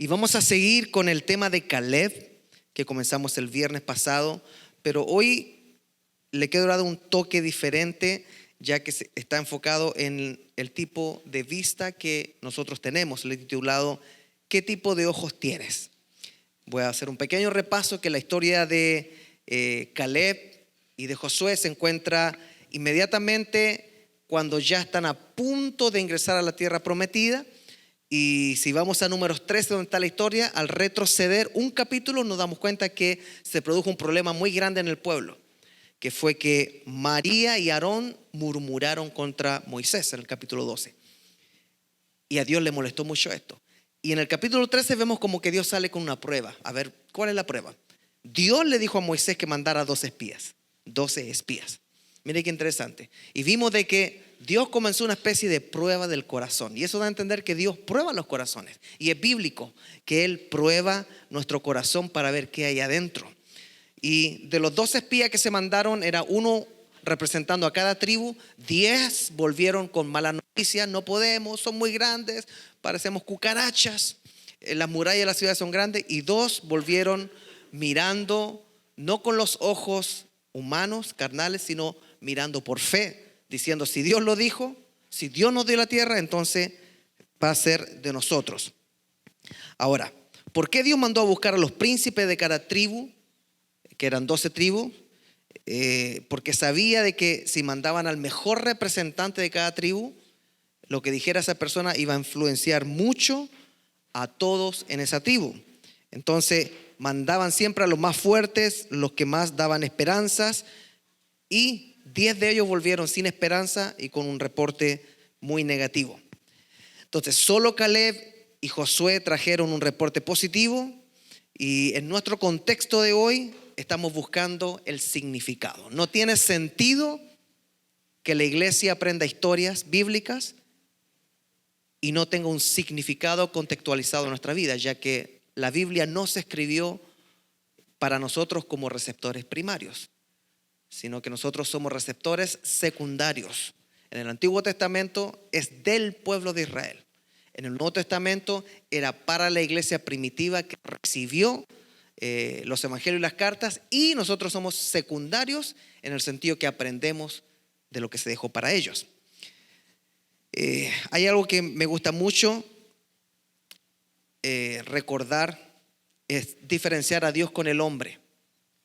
Y vamos a seguir con el tema de Caleb, que comenzamos el viernes pasado, pero hoy le quiero dar un toque diferente, ya que está enfocado en el tipo de vista que nosotros tenemos. Le he titulado ¿qué tipo de ojos tienes? Voy a hacer un pequeño repaso que la historia de Caleb y de Josué se encuentra inmediatamente cuando ya están a punto de ingresar a la tierra prometida. Y si vamos a Números 13, donde está la historia, al retroceder un capítulo nos damos cuenta que se produjo un problema muy grande en el pueblo, que fue que María y Aarón murmuraron contra Moisés en el capítulo 12. Y a Dios le molestó mucho esto. Y en el capítulo 13 vemos como que Dios sale con una prueba. A ver, ¿cuál es la prueba? Dios le dijo a Moisés que mandara 12 espías. 12 espías. Mire qué interesante. Y vimos de que Dios comenzó una especie de prueba del corazón. Y eso da a entender que Dios prueba los corazones. Y es bíblico que Él prueba nuestro corazón para ver qué hay adentro. Y de los 12 espías que se mandaron, era uno representando a cada tribu. 10 volvieron con mala noticia: no podemos, son muy grandes, parecemos cucarachas, las murallas de la ciudad son grandes. Y 2 volvieron mirando, no con los ojos humanos, carnales, sino mirando por fe, diciendo: si Dios lo dijo, si Dios nos dio la tierra, entonces va a ser de nosotros. Ahora, ¿por qué Dios mandó a buscar a los príncipes de cada tribu? Que eran 12 tribus. Porque sabía de que si mandaban al mejor representante de cada tribu, lo que dijera esa persona iba a influenciar mucho a todos en esa tribu. Entonces mandaban siempre a los más fuertes, los que más daban esperanzas, y 10 de ellos volvieron sin esperanza y con un reporte muy negativo. Entonces solo Caleb y Josué trajeron un reporte positivo. Y en nuestro contexto de hoy estamos buscando el significado. No tiene sentido que la iglesia aprenda historias bíblicas y no tenga un significado contextualizado en nuestra vida, ya que la Biblia no se escribió para nosotros como receptores primarios, sino que nosotros somos receptores secundarios. En el Antiguo Testamento es del pueblo de Israel. En el Nuevo Testamento era para la iglesia primitiva que recibió los evangelios y las cartas, y nosotros somos secundarios en el sentido que aprendemos de lo que se dejó para ellos. Hay algo que me gusta mucho recordar, es diferenciar a Dios con el hombre.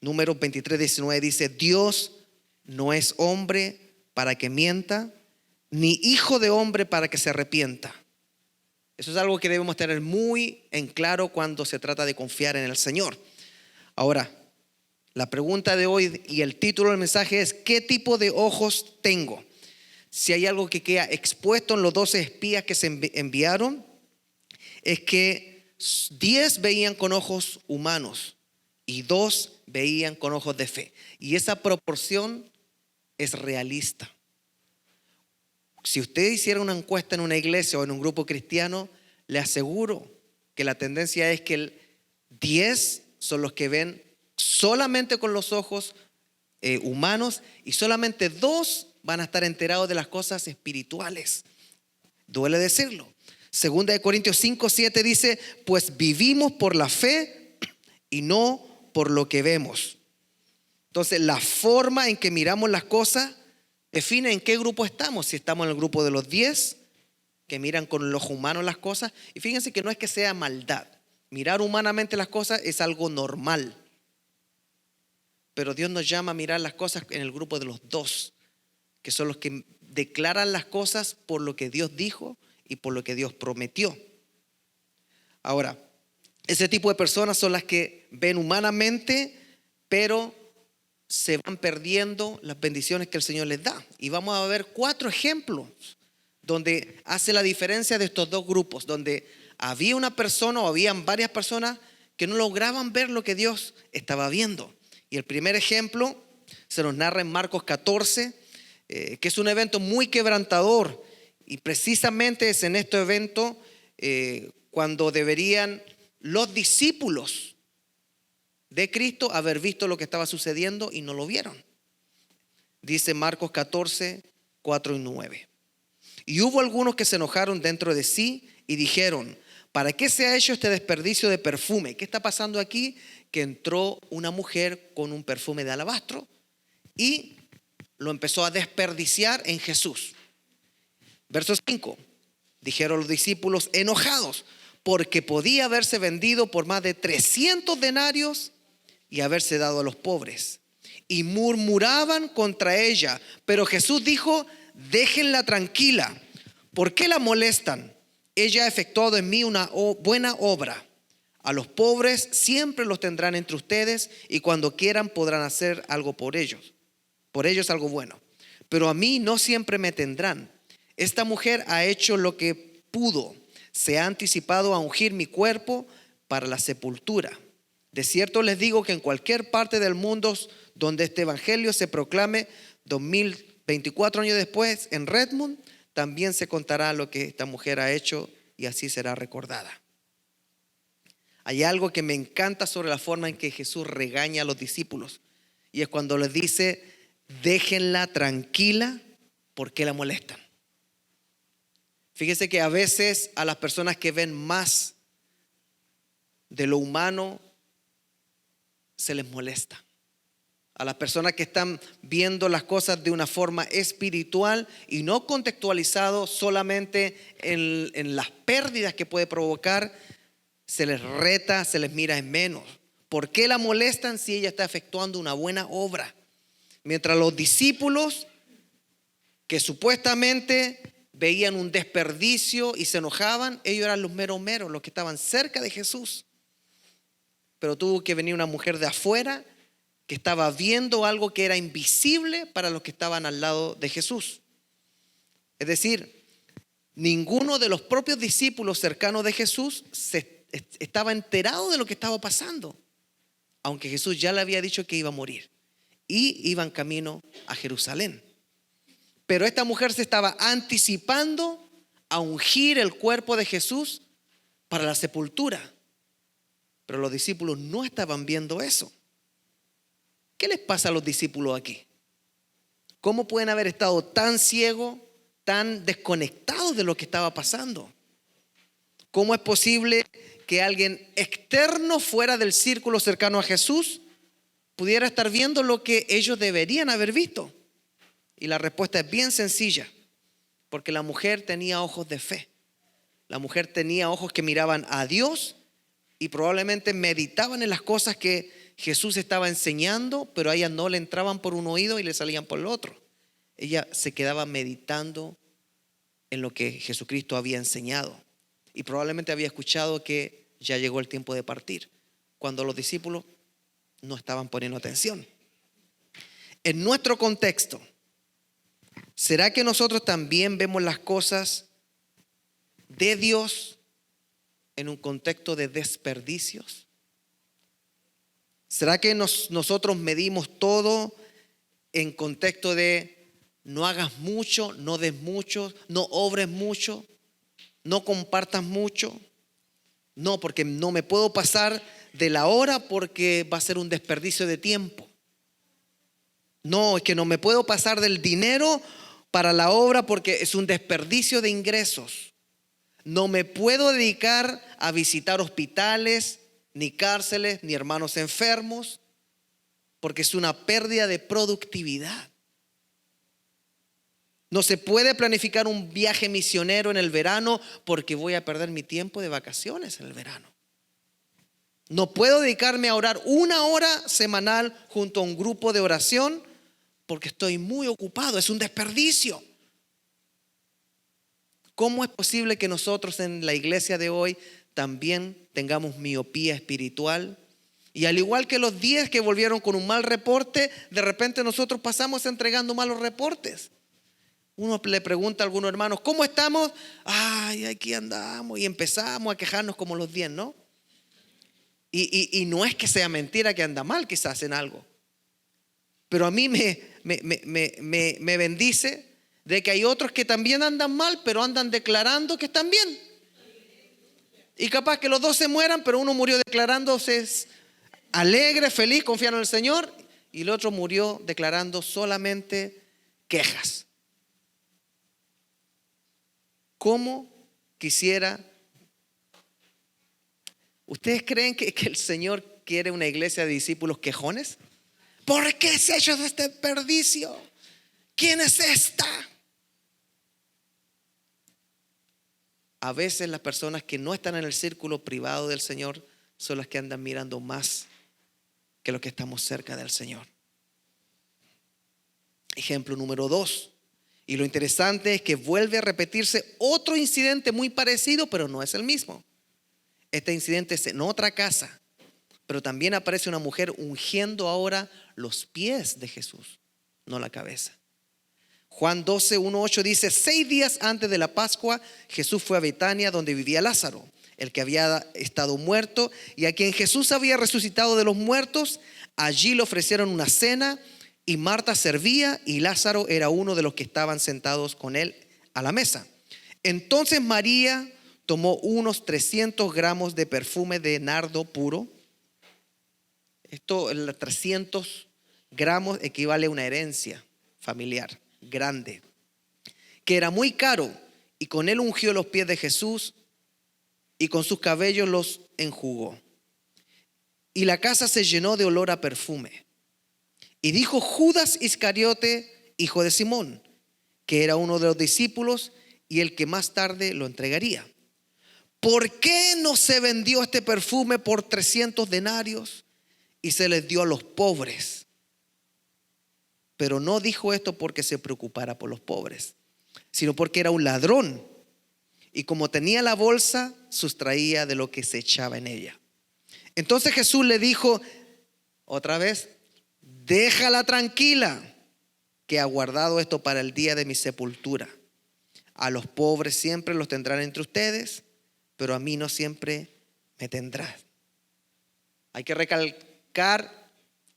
Números 23:19 dice: Dios no es hombre para que mienta, ni hijo de hombre para que se arrepienta. Eso es algo que debemos tener muy en claro cuando se trata de confiar en el Señor. Ahora, la pregunta de hoy y el título del mensaje es: ¿qué tipo de ojos tengo? Si hay algo que queda expuesto en los 12 espías que se enviaron, es que 10 veían con ojos humanos y 2 veían con ojos de fe. Y esa proporción es realista. Si usted hiciera una encuesta en una iglesia o en un grupo cristiano, le aseguro que la tendencia es que el 10 son los que ven solamente con los ojos humanos, y solamente 2 van a estar enterados de las cosas espirituales. Duele decirlo. Segunda de Corintios 5:7 dice: pues vivimos por la fe y no por lo que vemos. Entonces la forma en que miramos las cosas define en qué grupo estamos. Si estamos en el grupo de los 10 que miran con el ojo humano las cosas. Y fíjense que no es que sea maldad. Mirar humanamente las cosas es algo normal. Pero Dios nos llama a mirar las cosas en el grupo de los 2, que son los que declaran las cosas por lo que Dios dijo y por lo que Dios prometió. Ahora, ese tipo de personas son las que ven humanamente, pero se van perdiendo las bendiciones que el Señor les da. Y vamos a ver 4 ejemplos donde hace la diferencia de estos 2 grupos, donde había una persona o habían varias personas que no lograban ver lo que Dios estaba viendo. Y el primer ejemplo se nos narra en Marcos 14, que es un evento muy quebrantador. Y precisamente es en este evento cuando deberían los discípulos de Cristo haber visto lo que estaba sucediendo y no lo vieron. Dice Marcos 14, 4 y 9. Y hubo algunos que se enojaron dentro de sí y dijeron: ¿Para qué se ha hecho este desperdicio de perfume? ¿Qué está pasando aquí? Que entró una mujer con un perfume de alabastro y lo empezó a desperdiciar en Jesús. Verso 5. Dijeron los discípulos enojados, porque podía haberse vendido por más de 300 denarios y haberse dado a los pobres. Y murmuraban contra ella. Pero Jesús dijo: déjenla tranquila. ¿Por qué la molestan? Ella ha efectuado en mí una buena obra. A los pobres siempre los tendrán entre ustedes, y cuando quieran podrán hacer algo por ellos. Por ellos algo bueno. Pero a mí no siempre me tendrán. Esta mujer ha hecho lo que pudo. Se ha anticipado a ungir mi cuerpo para la sepultura. De cierto les digo que en cualquier parte del mundo donde este evangelio se proclame 2024 años después en Redmond, también se contará lo que esta mujer ha hecho y así será recordada. Hay algo que me encanta sobre la forma en que Jesús regaña a los discípulos, y es cuando les dice: déjenla tranquila, ¿por qué la molestan? Fíjese que a veces a las personas que ven más de lo humano se les molesta. A las personas que están viendo las cosas de una forma espiritual y no contextualizado solamente en las pérdidas que puede provocar, se les reta, se les mira en menos. ¿Por qué la molestan si ella está efectuando una buena obra? Mientras los discípulos, que supuestamente veían un desperdicio y se enojaban, ellos eran los meros, los que estaban cerca de Jesús. Pero tuvo que venir una mujer de afuera que estaba viendo algo que era invisible para los que estaban al lado de Jesús. Es decir, ninguno de los propios discípulos cercanos de Jesús estaba enterado de lo que estaba pasando, aunque Jesús ya le había dicho que iba a morir y iban camino a Jerusalén. Pero esta mujer se estaba anticipando a ungir el cuerpo de Jesús para la sepultura. Pero los discípulos no estaban viendo eso. ¿Qué les pasa a los discípulos aquí? ¿Cómo pueden haber estado tan ciegos, tan desconectados de lo que estaba pasando? ¿Cómo es posible que alguien externo fuera del círculo cercano a Jesús pudiera estar viendo lo que ellos deberían haber visto? Y la respuesta es bien sencilla, porque la mujer tenía ojos de fe. La mujer tenía ojos que miraban a Dios y probablemente meditaban en las cosas que Jesús estaba enseñando, pero a ella no le entraban por un oído y le salían por el otro. Ella se quedaba meditando en lo que Jesucristo había enseñado y probablemente había escuchado que ya llegó el tiempo de partir, cuando los discípulos no estaban poniendo atención. En nuestro contexto, ¿será que nosotros también vemos las cosas de Dios en un contexto de desperdicios? ¿Será que nosotros medimos todo en contexto de no hagas mucho, no des mucho, no obres mucho, no compartas mucho? No, porque no me puedo pasar de la hora porque va a ser un desperdicio de tiempo. No, es que no me puedo pasar del dinero para la obra porque es un desperdicio de ingresos. No me puedo dedicar a visitar hospitales, ni cárceles, ni hermanos enfermos, porque es una pérdida de productividad. No se puede planificar un viaje misionero en el verano porque voy a perder mi tiempo de vacaciones en el verano. No puedo dedicarme a orar 1 hora semanal junto a un grupo de oración porque estoy muy ocupado. Es un desperdicio. ¿Cómo es posible que nosotros en la iglesia de hoy también tengamos miopía espiritual? Y al igual que los 10 que volvieron con un mal reporte, de repente nosotros pasamos entregando malos reportes. Uno le pregunta a algunos hermanos: ¿cómo estamos? Ay, aquí andamos. Y empezamos a quejarnos como los 10, ¿no? Y no es que sea mentira que anda mal quizás en algo, pero a mí me bendice de que hay otros que también andan mal, pero andan declarando que están bien. Y capaz que los dos se mueran, pero uno murió declarándose alegre, feliz, confiando en el Señor, y el otro murió declarando solamente quejas. ¿Cómo quisiera ¿Ustedes creen que el Señor quiere una iglesia de discípulos quejones? ¿Por qué se ha hecho de este desperdicio? ¿Quién es esta? A veces las personas que no están en el círculo privado del Señor son las que andan mirando más que los que estamos cerca del Señor. Ejemplo número 2. Y lo interesante es que vuelve a repetirse otro incidente muy parecido, pero no es el mismo. Este incidente es en otra casa, pero también aparece una mujer ungiendo ahora los pies de Jesús, no la cabeza. Juan 12, 1, 8 dice: 6 días antes de la Pascua, Jesús fue a Betania, donde vivía Lázaro, el que había estado muerto y a quien Jesús había resucitado de los muertos. Allí le ofrecieron una cena y Marta servía y Lázaro era uno de los que estaban sentados con él a la mesa. Entonces María tomó unos 300 gramos de perfume de nardo puro. Esto, 300 gramos equivale a una herencia familiar grande, que era muy caro, y con él ungió los pies de Jesús y con sus cabellos los enjugó. Y la casa se llenó de olor a perfume. Y dijo Judas Iscariote, hijo de Simón, que era uno de los discípulos y el que más tarde lo entregaría: ¿por qué no se vendió este perfume por 300 denarios y se les dio a los pobres? Pero no dijo esto porque se preocupara por los pobres, sino porque era un ladrón, y como tenía la bolsa, sustraía de lo que se echaba en ella. Entonces Jesús le dijo otra vez: déjala tranquila, que ha guardado esto para el día de mi sepultura. A los pobres siempre los tendrán entre ustedes, pero a mí no siempre me tendrán. Hay que recalcar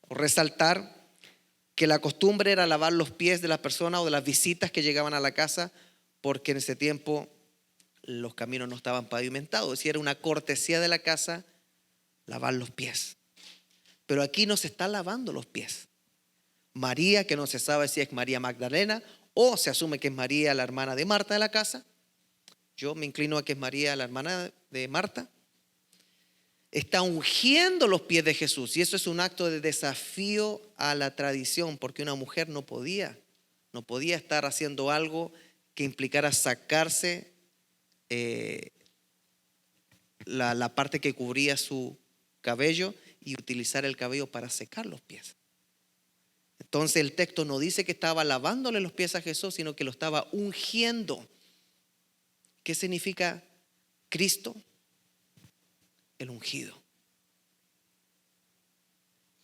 o resaltar que la costumbre era lavar los pies de las personas o de las visitas que llegaban a la casa, porque en ese tiempo los caminos no estaban pavimentados. Es decir, era una cortesía de la casa lavar los pies. Pero aquí no se está lavando los pies. María, que no se sabe si es María Magdalena o se asume que es María, la hermana de Marta de la casa. Yo me inclino a que es María, la hermana de Marta. Está ungiendo los pies de Jesús, y eso es un acto de desafío a la tradición, porque una mujer no podía estar haciendo algo que implicara sacarse la parte que cubría su cabello y utilizar el cabello para secar los pies. Entonces el texto no dice que estaba lavándole los pies a Jesús, sino que lo estaba ungiendo. ¿Qué significa Cristo? El ungido.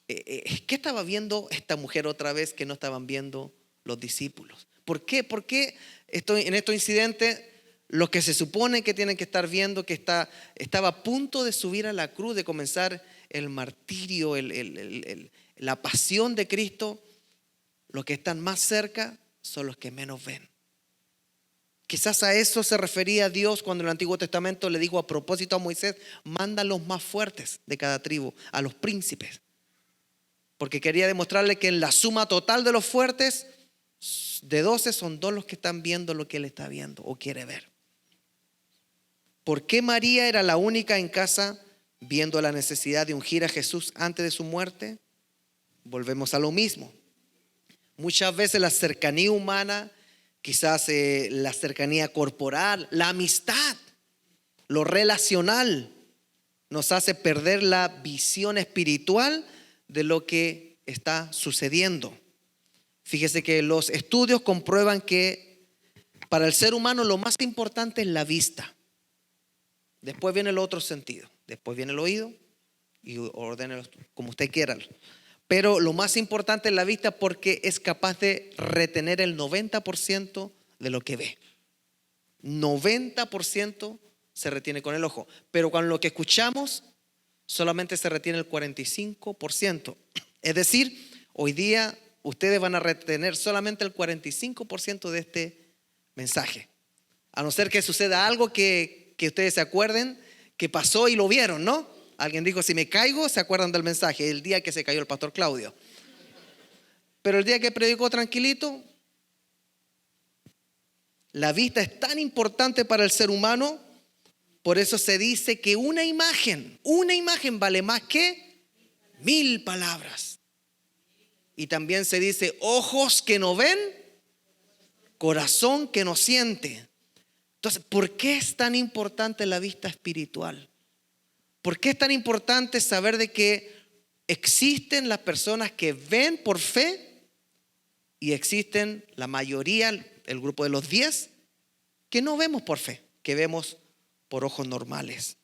¿Qué estaba viendo esta mujer otra vez que no estaban viendo los discípulos? ¿Por qué? Porque en estos incidentes, los que se supone que tienen que estar viendo que estaba a punto de subir a la cruz, de comenzar el martirio, la pasión de Cristo, los que están más cerca son los que menos ven. Quizás a eso se refería Dios cuando en el Antiguo Testamento le dijo a propósito a Moisés: manda a los más fuertes de cada tribu, a los príncipes, porque quería demostrarle que en la suma total de los fuertes, de 12 son 2 los que están viendo lo que él está viendo o quiere ver. ¿Por qué María era la única en casa viendo la necesidad de ungir a Jesús antes de su muerte? Volvemos a lo mismo. Muchas veces la cercanía humana, quizás la cercanía corporal, la amistad, lo relacional, nos hace perder la visión espiritual de lo que está sucediendo. Fíjese que los estudios comprueban que para el ser humano lo más importante es la vista. Después viene el otro sentido, después viene el oído, y ordénelo como usted quiera. Pero lo más importante es la vista, porque es capaz de retener el 90% de lo que ve. 90% se retiene con el ojo, pero con lo que escuchamos solamente se retiene el 45%. Es decir, hoy día ustedes van a retener solamente el 45% de este mensaje, a no ser que suceda algo que ustedes se acuerden que pasó y lo vieron, ¿no? Alguien dijo: si me caigo, se acuerdan del mensaje, el día que se cayó el pastor Claudio. Pero el día que predicó tranquilito, la vista es tan importante para el ser humano Por eso se dice que una imagen vale más que 1000 palabras. Y también se dice ojos que no ven, corazón que no siente. Entonces, ¿por qué es tan importante la vista espiritual? ¿Por qué es tan importante saber de que existen las personas que ven por fe y existen la mayoría, el grupo de los 10, que no vemos por fe, que vemos por ojos normales?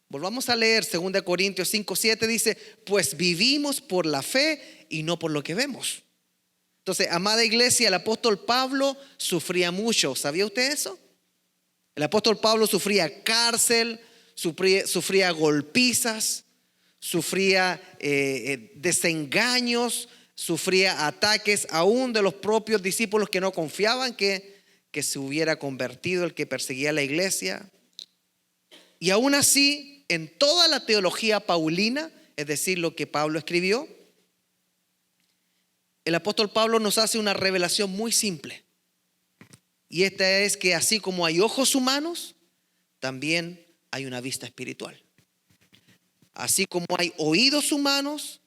Volvamos a leer 2 Corintios 5:7, dice, pues vivimos por la fe y no por lo que vemos. Entonces, amada iglesia, el apóstol Pablo sufría mucho. ¿Sabía usted eso? El apóstol Pablo sufría cárcel, sufría golpizas, sufría desengaños, sufría ataques aún de los propios discípulos que no confiaban que se hubiera convertido el que perseguía a la iglesia. Y aún así, en toda la teología paulina, es decir, lo que Pablo escribió, el apóstol Pablo nos hace una revelación muy simple. Y esta es que así como hay ojos humanos, también hay una vista espiritual. Así como hay oídos humanos,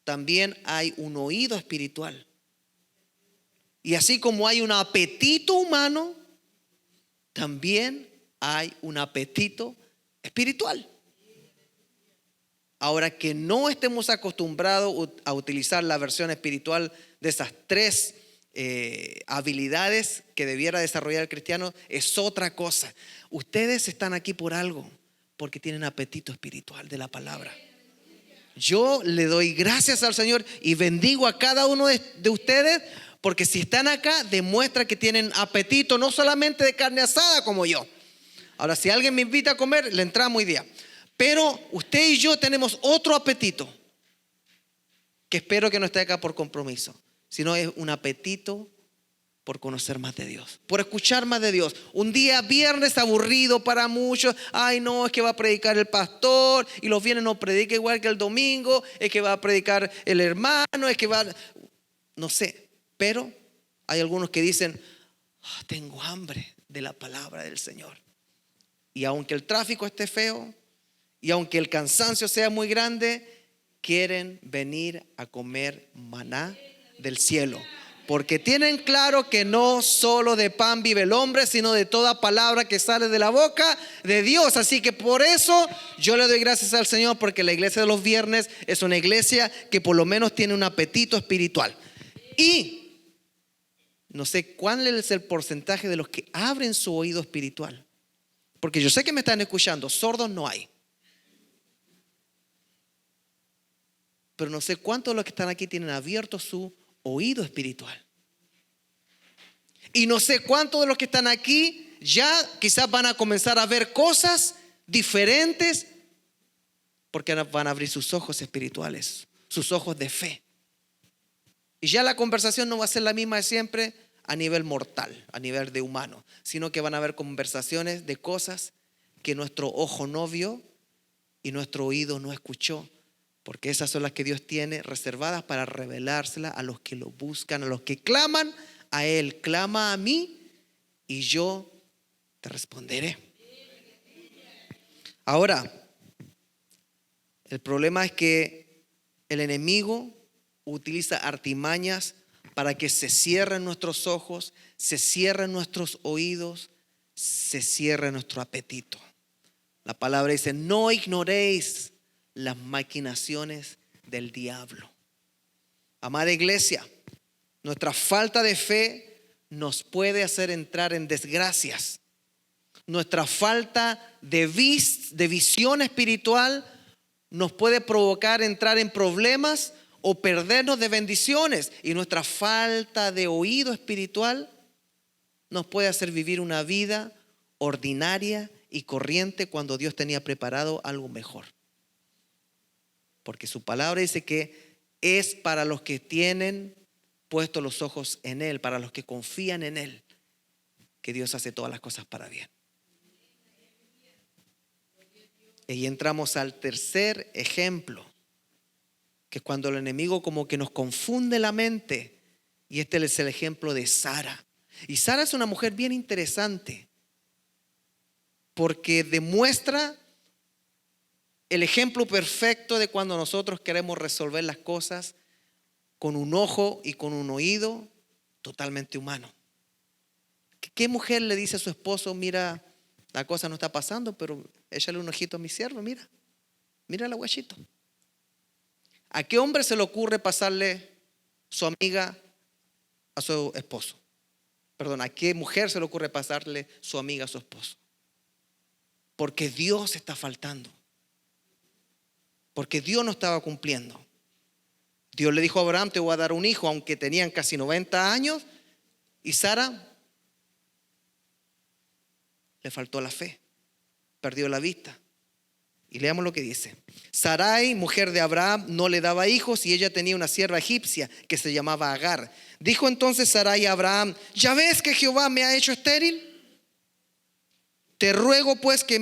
también hay un oído espiritual. Y así como hay un apetito humano, también hay un apetito espiritual. Ahora, que no estemos acostumbrados a utilizar la versión espiritual de esas 3 habilidades que debiera desarrollar el cristiano es otra cosa. Ustedes están aquí por algo, porque tienen apetito espiritual de la palabra. Yo le doy gracias al Señor y bendigo a cada uno de ustedes, porque si están acá demuestra que tienen apetito, no solamente de carne asada como yo. Ahora, si alguien me invita a comer, le entramos hoy día. Pero usted y yo tenemos otro apetito, que espero que no esté acá por compromiso, sino es un apetito por conocer más de Dios, por escuchar más de Dios. Un día viernes aburrido para muchos. Ay, no, es que va a predicar el pastor y los viernes no predica igual que el domingo. Es que va a predicar el hermano, es que va, no sé. Pero hay algunos que dicen, tengo hambre de la palabra del Señor. Y aunque el tráfico esté feo y aunque el cansancio sea muy grande, quieren venir a comer maná del cielo. Porque tienen claro que no solo de pan vive el hombre, sino de toda palabra que sale de la boca de Dios. Así que por eso yo le doy gracias al Señor, porque la iglesia de los viernes es una iglesia que por lo menos tiene un apetito espiritual. Y no sé cuál es el porcentaje de los que abren su oído espiritual. Porque yo sé que me están escuchando, sordos no hay. Pero no sé cuántos de los que están aquí tienen abierto su oído espiritual. Y no sé cuántos de los que están aquí ya quizás van a comenzar a ver cosas diferentes, porque van a abrir sus ojos espirituales, sus ojos de fe. Y ya la conversación no va a ser la misma de siempre a nivel mortal, a nivel de humano, sino que van a haber conversaciones de cosas que nuestro ojo no vio y nuestro oído no escuchó. Porque esas son las que Dios tiene reservadas para revelárselas a los que lo buscan, a los que claman a Él. Clama a mí y yo te responderé. Ahora, el problema es que el enemigo utiliza artimañas para que se cierren nuestros ojos, se cierren nuestros oídos, se cierre nuestro apetito. La palabra dice, no ignoréis las maquinaciones del diablo. Amada iglesia, nuestra falta de fe nos puede hacer entrar en desgracias. Nuestra falta de visión espiritual nos puede provocar entrar en problemas o perdernos de bendiciones. Y nuestra falta de oído espiritual nos puede hacer vivir una vida ordinaria y corriente cuando Dios tenía preparado algo mejor. Porque su palabra dice que es para los que tienen puestos los ojos en Él, para los que confían en Él, que Dios hace todas las cosas para bien. Y entramos al tercer ejemplo, que es cuando el enemigo como que nos confunde la mente. Y este es el ejemplo de Sara. Y Sara es una mujer bien interesante. porque demuestra el ejemplo perfecto de cuando nosotros queremos resolver las cosas con un ojo y con un oído totalmente humano. ¿Qué mujer le dice a su esposo: mira, la cosa no está pasando, pero échale un ojito a mi siervo, mira la guachito? ¿A qué hombre se le ocurre pasarle su amiga a su esposo? Perdón, ¿a qué mujer se le ocurre pasarle su amiga a su esposo? Porque Dios está faltando. Porque Dios no estaba cumpliendo. Dios le dijo a Abraham: te voy a dar un hijo, aunque tenían casi 90 años. Y Sara le faltó la fe, perdió la vista. Y leamos lo que dice. Sarai, mujer de Abraham, no le daba hijos, y ella tenía una sierva egipcia que se llamaba Agar. Dijo entonces Sarai a Abraham: ¿ya ves que Jehová me ha hecho estéril? Te ruego pues que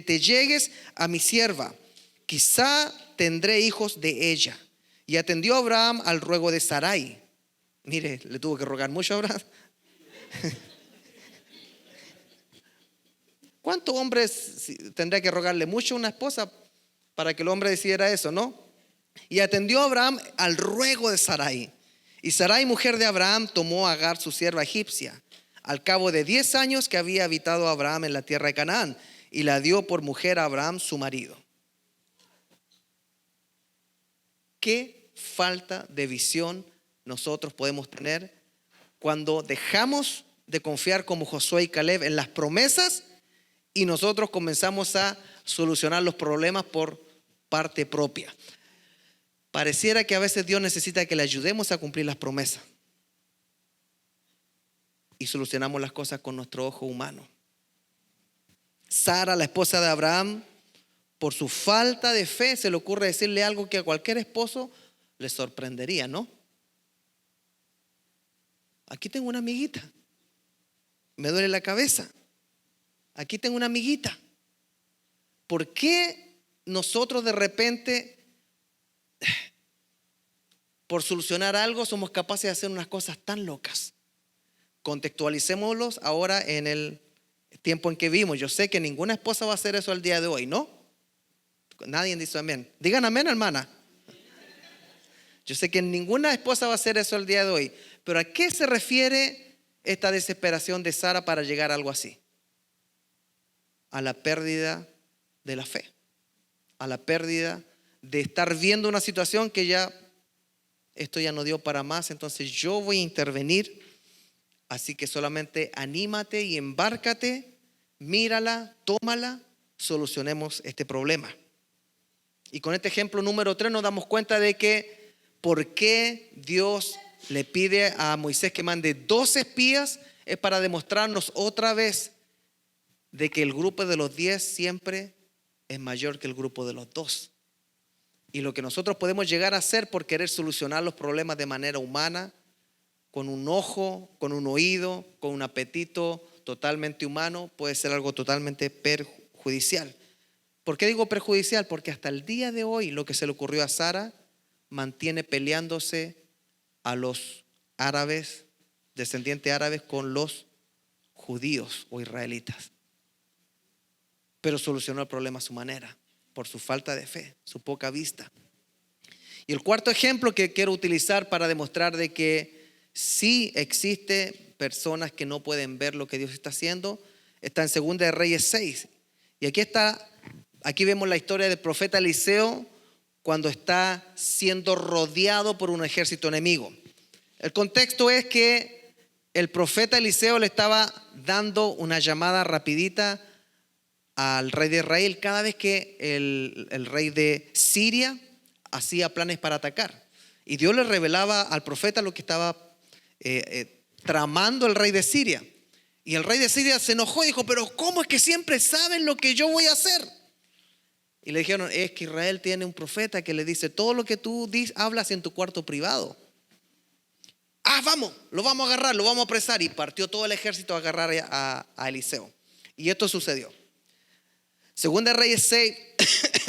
te llegues a mi sierva, quizá tendré hijos de ella. Y atendió Abraham al ruego de Sarai. Mire, le tuvo que rogar mucho a Abraham. ¿Cuántos hombres tendría que rogarle mucho a una esposa para que el hombre decidiera eso, no? Y atendió Abraham al ruego de Sarai. Y Sarai, mujer de Abraham, tomó a Agar, su sierva egipcia, al cabo de 10 años que había habitado Abraham en la tierra de Canaán, y la dio por mujer a Abraham, su marido. ¿Qué falta de visión nosotros podemos tener cuando dejamos de confiar como Josué y Caleb en las promesas y nosotros comenzamos a solucionar los problemas por parte propia? Pareciera que a veces Dios necesita que le ayudemos a cumplir las promesas y solucionamos las cosas con nuestro ojo humano. Sara, la esposa de Abraham, por su falta de fe, se le ocurre decirle algo que a cualquier esposo le sorprendería, ¿no? Aquí tengo una amiguita, me duele la cabeza. Aquí tengo una amiguita. ¿Por qué nosotros de repente, por solucionar algo, somos capaces de hacer unas cosas tan locas? Contextualicémoslos ahora en el tiempo en que vivimos. Yo sé que ninguna esposa va a hacer eso al día de hoy, ¿no? Nadie dice amén. Digan amén, hermana. Yo sé que ninguna esposa va a hacer eso al día de hoy. Pero ¿a qué se refiere esta desesperación de Sara para llegar a algo así? A la pérdida de la fe, a la pérdida de estar viendo una situación que ya, esto ya no dio para más, entonces yo voy a intervenir. Así que solamente anímate y embárcate, mírala, tómala, solucionemos este problema. Y con este ejemplo número 3 nos damos cuenta de que por qué Dios le pide a Moisés que mande 2 espías es para demostrarnos otra vez de que el grupo de los 10 siempre es mayor que el grupo de los 2. Y lo que nosotros podemos llegar a hacer por querer solucionar los problemas de manera humana, con un ojo, con un oído, con un apetito totalmente humano, puede ser algo totalmente perjudicial. ¿Por qué digo perjudicial? Porque hasta el día de hoy lo que se le ocurrió a Sara mantiene peleándose a los árabes, descendientes árabes, con los judíos o israelitas. Pero solucionó el problema a su manera, por su falta de fe, su poca vista. Y el cuarto ejemplo que quiero utilizar para demostrar de que sí existe personas que no pueden ver lo que Dios está haciendo, está en 2 de Reyes 6. Y aquí vemos la historia del profeta Eliseo cuando está siendo rodeado por un ejército enemigo. El contexto es que el profeta Eliseo le estaba dando una llamada rapidita al rey de Israel cada vez que el rey de Siria hacía planes para atacar. Y Dios le revelaba al profeta lo que estaba tramando el rey de Siria. Y el rey de Siria se enojó y dijo: pero ¿cómo es que siempre saben lo que yo voy a hacer? Y le dijeron: es que Israel tiene un profeta que le dice todo lo que tú hablas en tu cuarto privado. Vamos, lo vamos a agarrar, lo vamos a apresar. Y partió todo el ejército a agarrar a Eliseo. Y esto sucedió. 2 de Reyes 6,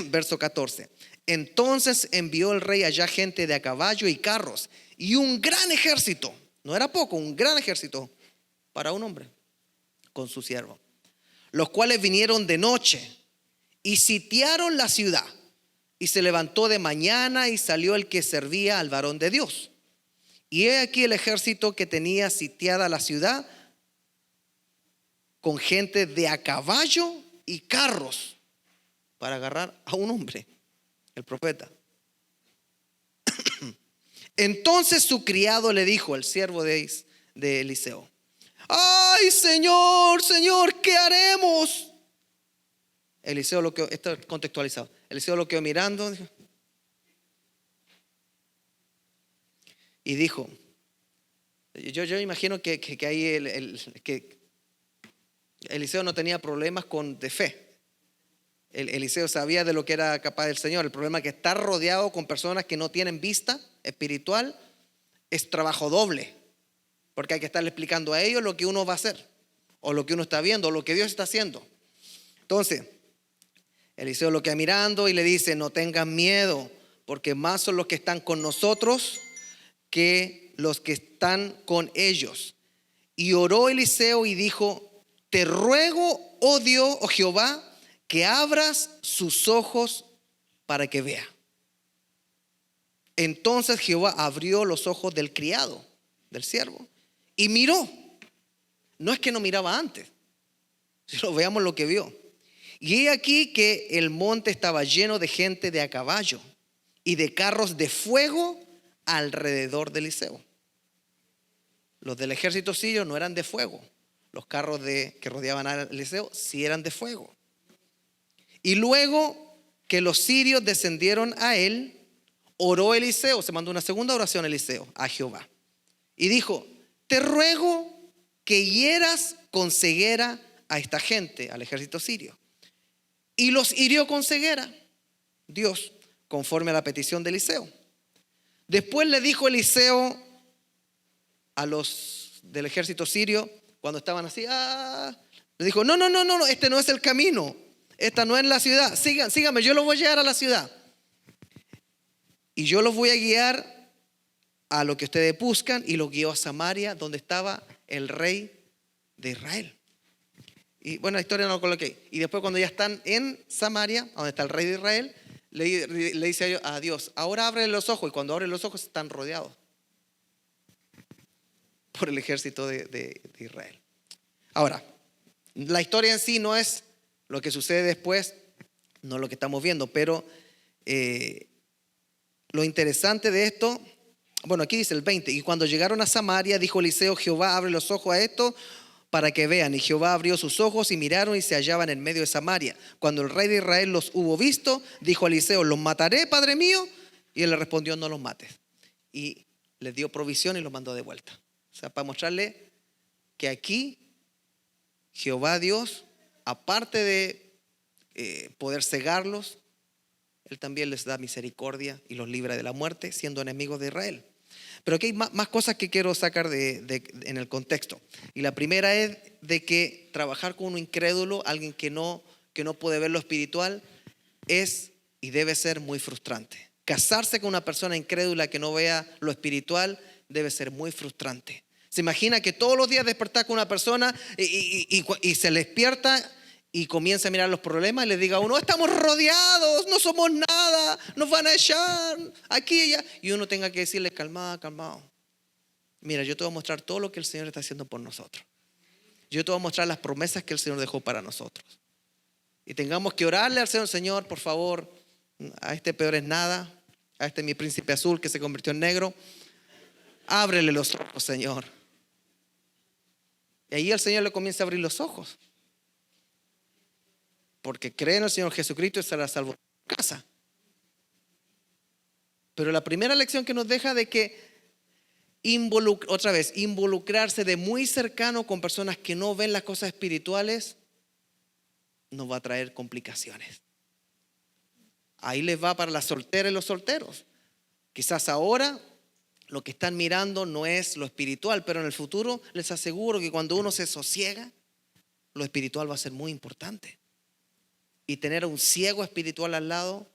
verso 14. Entonces envió el rey allá gente de a caballo y carros y un gran ejército. No era poco, un gran ejército para un hombre con su siervo. los cuales vinieron de noche y sitiaron la ciudad. Y se levantó de mañana y salió el que servía al varón de Dios. Y he aquí el ejército que tenía sitiada la ciudad con gente de a caballo y carros para agarrar a un hombre, el profeta. Entonces su criado le dijo, el siervo de Eliseo: ay, Señor, Señor, ¿qué haremos? Eliseo lo quedó, está contextualizado. Eliseo lo quedó mirando y dijo, yo imagino que ahí que Eliseo no tenía problemas de fe. Eliseo sabía de lo que era capaz el Señor. El problema es que estar rodeado con personas que no tienen vista espiritual es trabajo doble, porque hay que estarle explicando a ellos lo que uno va a hacer, o lo que uno está viendo, o lo que Dios está haciendo. Entonces Eliseo lo queda mirando y le dice: no tengan miedo, porque más son los que están con nosotros que los que están con ellos. Y oró Eliseo y dijo: te ruego, oh Dios, oh Jehová, que abras sus ojos para que vea. Entonces Jehová abrió los ojos del criado, del siervo, y miró. No es que no miraba antes, si lo veamos lo que vio. Y he aquí que el monte estaba lleno de gente de a caballo y de carros de fuego alrededor de Eliseo. Los del ejército sirio no eran de fuego. Los carros que rodeaban a Eliseo sí eran de fuego. Y luego que los sirios descendieron a él, oró Eliseo, se mandó una segunda oración Eliseo a Jehová. Y dijo: te ruego que hieras con ceguera a esta gente, al ejército sirio. Y los hirió con ceguera Dios, conforme a la petición de Eliseo. Después le dijo Eliseo a los del ejército sirio, cuando estaban así, le dijo: no, este no es el camino, esta no es la ciudad, síganme, yo los voy a llevar a la ciudad. Y yo los voy a guiar a lo que ustedes buscan. Y los guió a Samaria, donde estaba el rey de Israel. Y bueno, la historia no lo coloqué. Y después, cuando ya están en Samaria, donde está el rey de Israel, le dice a Dios: ahora abre los ojos. Y cuando abren los ojos, están rodeados por el ejército de Israel. Ahora, la historia en sí no es lo que sucede después, no es lo que estamos viendo, pero lo interesante de esto, bueno, aquí dice el 20: y cuando llegaron a Samaria, dijo Eliseo: Jehová, abre los ojos a esto para que vean. Y Jehová abrió sus ojos y miraron, y se hallaban en medio de Samaria. Cuando el rey de Israel los hubo visto, dijo a Eliseo: ¿los mataré, padre mío? Y él le respondió: no los mates. Y les dio provisión y los mandó de vuelta. O sea, para mostrarle que aquí Jehová Dios, aparte de poder cegarlos, Él también les da misericordia y los libra de la muerte, siendo enemigos de Israel. Pero aquí hay más cosas que quiero sacar en el contexto. Y la primera es de que trabajar con un incrédulo, alguien que no puede ver lo espiritual, es y debe ser muy frustrante. Casarse con una persona incrédula que no vea lo espiritual debe ser muy frustrante. Se imagina que todos los días despertar con una persona y se le despierta y comienza a mirar los problemas y le diga a uno: estamos rodeados, no somos nada, nos van a echar aquí y allá. Y uno tenga que decirle: calmado. Mira, yo te voy a mostrar todo lo que el Señor está haciendo por nosotros. Yo te voy a mostrar las promesas que el Señor dejó para nosotros. Y tengamos que orarle al Señor: Señor, por favor, a este peor es nada, a este mi príncipe azul que se convirtió en negro, ábrele los ojos, Señor. Y ahí el Señor le comienza a abrir los ojos, porque cree en el Señor Jesucristo y será salvo en su casa. Pero la primera lección que nos deja de que involucrarse de muy cercano con personas que no ven las cosas espirituales nos va a traer complicaciones. Ahí les va para las solteras y los solteros. Quizás ahora lo que están mirando no es lo espiritual, pero en el futuro les aseguro que cuando uno se sosiega, lo espiritual va a ser muy importante. Y tener a un ciego espiritual al lado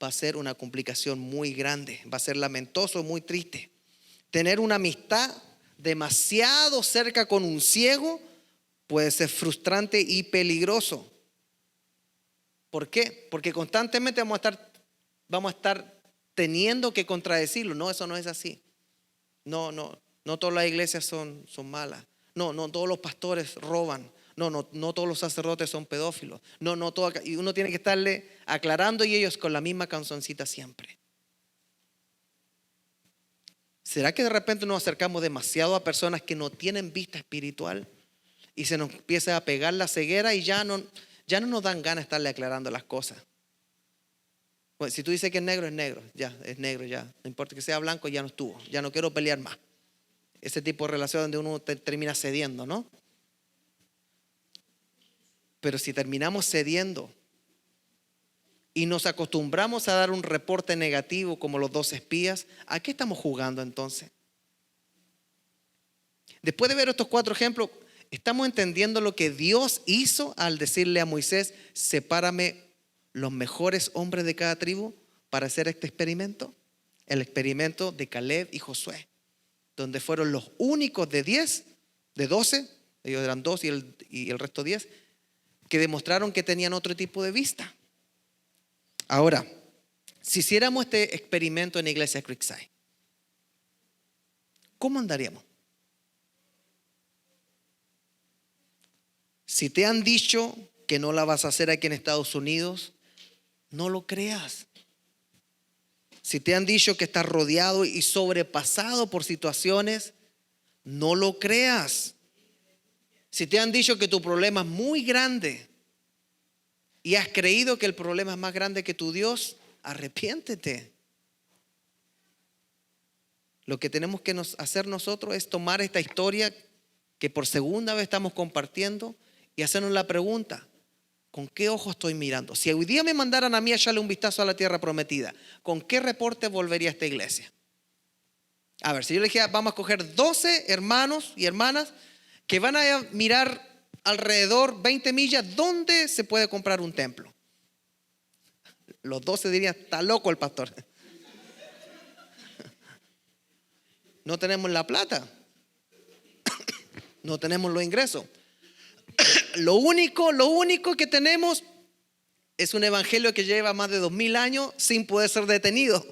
va a ser una complicación muy grande, va a ser lamentoso, muy triste. Tener una amistad demasiado cerca con un ciego puede ser frustrante y peligroso. ¿Por qué? Porque constantemente vamos a estar teniendo que contradecirlo. No, eso no es así. No todas las iglesias son malas. No todos los pastores roban. No todos los sacerdotes son pedófilos. Y uno tiene que estarle aclarando y ellos con la misma canzoncita siempre. ¿Será que de repente nos acercamos demasiado a personas que no tienen vista espiritual y se nos empieza a pegar la ceguera y ya no nos dan ganas de estarle aclarando las cosas? Pues si tú dices que es negro, ya, es negro ya. No importa que sea blanco, ya no estuvo. Ya no quiero pelear más. Ese tipo de relación donde uno termina cediendo, ¿no? Pero si terminamos cediendo y nos acostumbramos a dar un reporte negativo como los 2 espías, ¿a qué estamos jugando entonces? Después de ver estos 4 ejemplos, ¿estamos entendiendo lo que Dios hizo al decirle a Moisés: sepárame los mejores hombres de cada tribu para hacer este experimento? El experimento de Caleb y Josué, donde fueron los únicos de 12, ellos eran 2 y el resto 10, que demostraron que tenían otro tipo de vista. Ahora, si hiciéramos este experimento en la iglesia Creekside, ¿cómo andaríamos? Si te han dicho que no la vas a hacer aquí en Estados Unidos, no lo creas. Si te han dicho que estás rodeado y sobrepasado por situaciones, no lo creas. Si te han dicho que tu problema es muy grande y has creído que el problema es más grande que tu Dios, arrepiéntete. Lo que tenemos que hacer nosotros es tomar esta historia que por segunda vez estamos compartiendo y hacernos la pregunta: ¿con qué ojo estoy mirando? Si hoy día me mandaran a mí a echarle un vistazo a la tierra prometida, ¿con qué reporte volvería a esta iglesia? A ver, si yo le dijera, vamos a coger 12 hermanos y hermanas que van a mirar alrededor 20 millas dónde se puede comprar un templo. Los 12 dirían: está loco el pastor. No tenemos la plata. No tenemos los ingresos. Lo único que tenemos es un evangelio que lleva más de 2000 años sin poder ser detenido,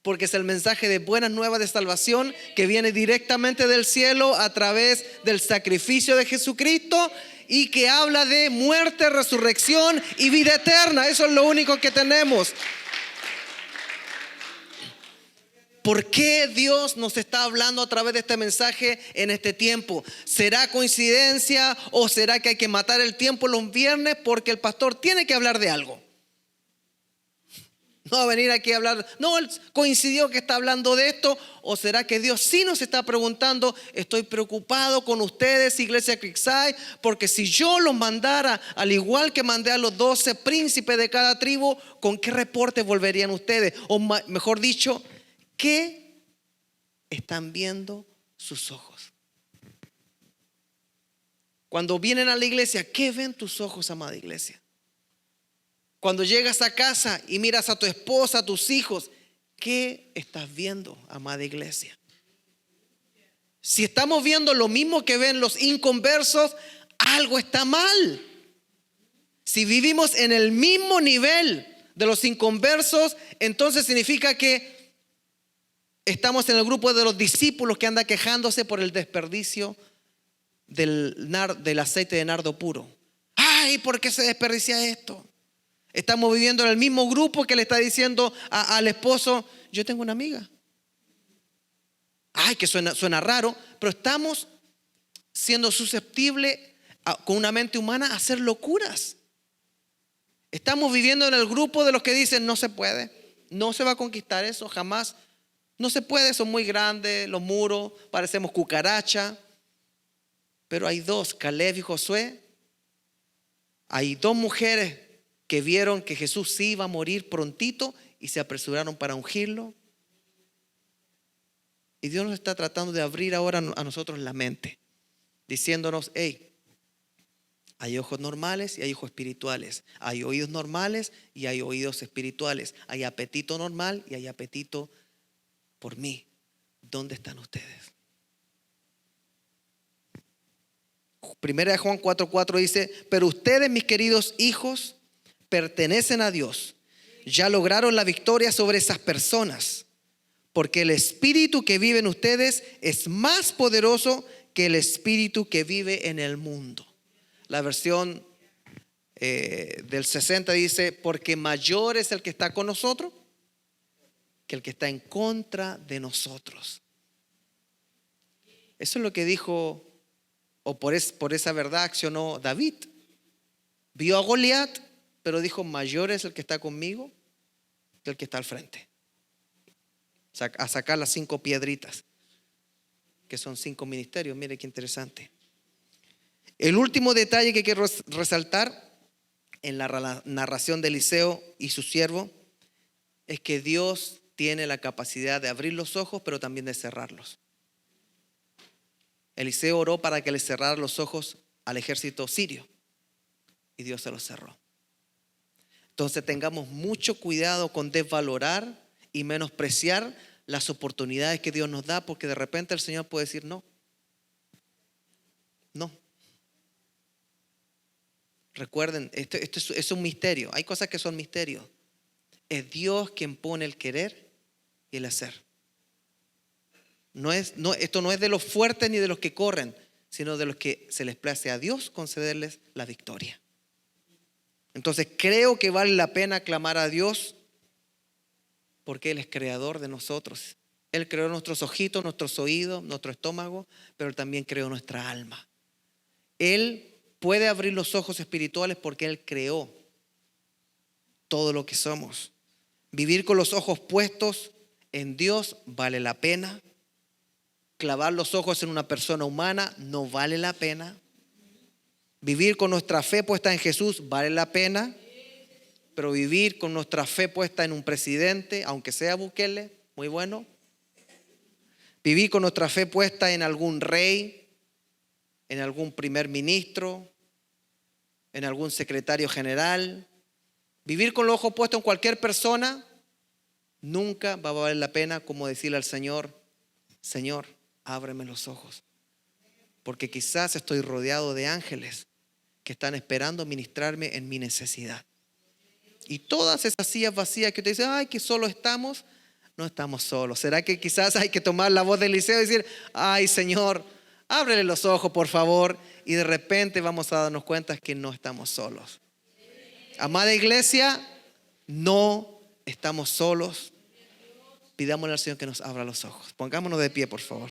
porque es el mensaje de buenas nuevas de salvación que viene directamente del cielo a través del sacrificio de Jesucristo y que habla de muerte, resurrección y vida eterna. Eso es lo único que tenemos. ¿Por qué Dios nos está hablando a través de este mensaje en este tiempo? ¿Será coincidencia o será que hay que matar el tiempo los viernes porque el pastor tiene que hablar de algo? No va a venir aquí a hablar, no, él coincidió que está hablando de esto. ¿O será que Dios sí nos está preguntando: estoy preocupado con ustedes, iglesia Creekside, porque si yo los mandara, al igual que mandé a los 12 príncipes de cada tribu, ¿con qué reporte volverían ustedes? O mejor dicho, ¿qué están viendo sus ojos? Cuando vienen a la iglesia, ¿qué ven tus ojos, amada iglesia? Cuando llegas a casa y miras a tu esposa, a tus hijos, ¿qué estás viendo, amada iglesia? Si estamos viendo lo mismo que ven los inconversos, algo está mal. Si vivimos en el mismo nivel de los inconversos, entonces significa que estamos en el grupo de los discípulos que anda quejándose por el desperdicio del aceite de nardo puro. Ay, ¿por qué se desperdicia esto? Estamos viviendo en el mismo grupo que le está diciendo al esposo: yo tengo una amiga. Ay, que suena raro, pero estamos siendo susceptibles con una mente humana a hacer locuras. Estamos viviendo en el grupo de los que dicen: no se puede, no se va a conquistar eso jamás. No se puede, son muy grandes los muros, parecemos cucaracha. Pero hay 2, Caleb y Josué. Hay 2 mujeres que vieron que Jesús sí iba a morir prontito y se apresuraron para ungirlo. Y Dios nos está tratando de abrir ahora a nosotros la mente, diciéndonos: hey, hay ojos normales y hay ojos espirituales. Hay oídos normales y hay oídos espirituales. Hay apetito normal y hay apetito por mí. ¿Dónde están ustedes? Primera de Juan 4:4 dice: pero ustedes, mis queridos hijos, pertenecen a Dios. Ya lograron la victoria sobre esas personas, porque el espíritu que vive en ustedes es más poderoso que el espíritu que vive en el mundo. La versión del 60 dice: porque mayor es el que está con nosotros que el que está en contra de nosotros. Eso es lo que dijo, o por esa verdad accionó David. Vio a Goliat, pero dijo: mayor es el que está conmigo que el que está al frente. A sacar las 5 piedritas, que son 5 ministerios. Mire qué interesante. El último detalle que quiero resaltar en la narración de Eliseo y su siervo es que Dios tiene la capacidad de abrir los ojos, pero también de cerrarlos. Eliseo oró para que le cerrara los ojos al ejército sirio y Dios se los cerró. Entonces tengamos mucho cuidado con desvalorar y menospreciar las oportunidades que Dios nos da, porque de repente el Señor puede decir no. No. Recuerden, esto es un misterio. Hay cosas que son misterios. Es Dios quien pone el querer y el hacer. Esto no es de los fuertes ni de los que corren, sino de los que se les place a Dios concederles la victoria. Entonces creo que vale la pena clamar a Dios, porque Él es creador de nosotros. Él creó nuestros ojitos, nuestros oídos, nuestro estómago, pero también creó nuestra alma. Él puede abrir los ojos espirituales porque Él creó todo lo que somos. Vivir con los ojos puestos en Dios vale la pena. Clavar los ojos en una persona humana no vale la pena. Vivir con nuestra fe puesta en Jesús vale la pena. Pero vivir con nuestra fe puesta en un presidente, aunque sea Bukele, muy bueno. Vivir con nuestra fe puesta en algún rey, en algún primer ministro, en algún secretario general. Vivir con los ojos puestos en cualquier persona nunca va a valer la pena, como decirle al Señor: Señor, ábreme los ojos, porque quizás estoy rodeado de ángeles que están esperando ministrarme en mi necesidad. Y todas esas sillas vacías que usted dice: ay, que solo estamos, no estamos solos. ¿Será que quizás hay que tomar la voz de Eliseo y decir: ay, Señor, ábrele los ojos, por favor? Y de repente vamos a darnos cuenta que no estamos solos. Amada iglesia, no estamos solos. Pidámosle al Señor que nos abra los ojos. Pongámonos de pie, por favor.